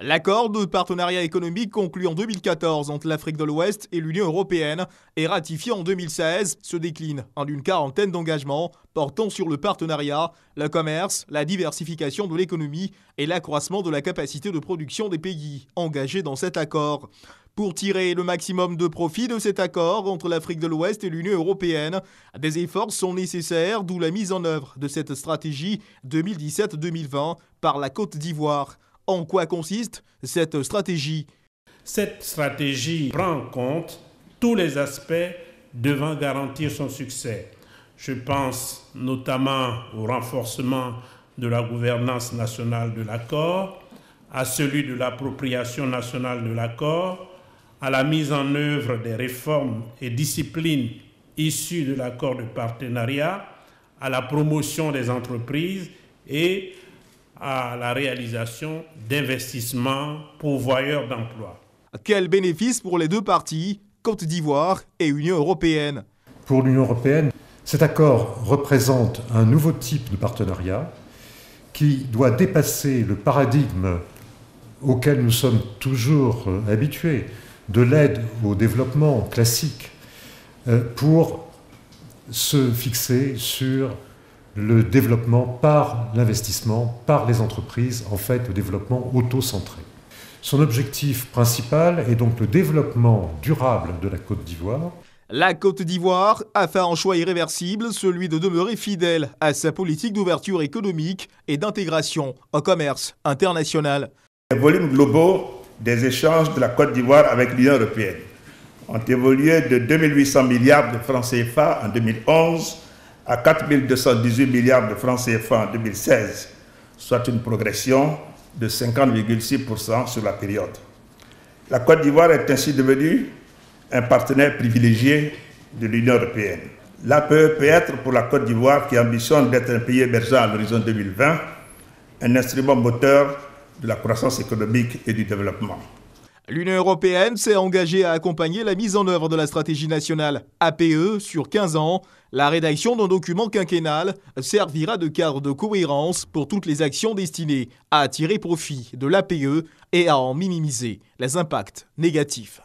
L'accord de partenariat économique conclu en 2014 entre l'Afrique de l'Ouest et l'Union européenne et ratifié en 2016 se décline en une quarantaine d'engagements portant sur le partenariat, le commerce, la diversification de l'économie et l'accroissement de la capacité de production des pays engagés dans cet accord. Pour tirer le maximum de profit de cet accord entre l'Afrique de l'Ouest et l'Union européenne, des efforts sont nécessaires, d'où la mise en œuvre de cette stratégie 2017-2020 par la Côte d'Ivoire. En quoi consiste cette stratégie? Cette stratégie prend en compte tous les aspects devant garantir son succès. Je pense notamment au renforcement de la gouvernance nationale de l'accord, à celui de l'appropriation nationale de l'accord, à la mise en œuvre des réformes et disciplines issues de l'accord de partenariat, à la promotion des entreprises et à la réalisation d'investissements pourvoyeurs d'emplois. Quel bénéfice pour les deux parties, Côte d'Ivoire et Union européenne? Pour l'Union européenne, cet accord représente un nouveau type de partenariat qui doit dépasser le paradigme auquel nous sommes toujours habitués, de l'aide au développement classique, pour se fixer sur le développement par l'investissement, par les entreprises, en fait le développement auto-centré. Son objectif principal est donc le développement durable de la Côte d'Ivoire. La Côte d'Ivoire a fait un choix irréversible, celui de demeurer fidèle à sa politique d'ouverture économique et d'intégration au commerce international. Les volumes globaux des échanges de la Côte d'Ivoire avec l'Union européenne ont évolué de 2800 milliards de francs CFA en 2011 à 4218 milliards de francs CFA en 2016, soit une progression de 50,6% sur la période. La Côte d'Ivoire est ainsi devenue un partenaire privilégié de l'Union européenne. L'APE peut être pour la Côte d'Ivoire, qui ambitionne d'être un pays émergent à l'horizon 2020, un instrument moteur de la croissance économique et du développement. L'Union européenne s'est engagée à accompagner la mise en œuvre de la stratégie nationale APE sur 15 ans. La rédaction d'un document quinquennal servira de cadre de cohérence pour toutes les actions destinées à tirer profit de l'APE et à en minimiser les impacts négatifs.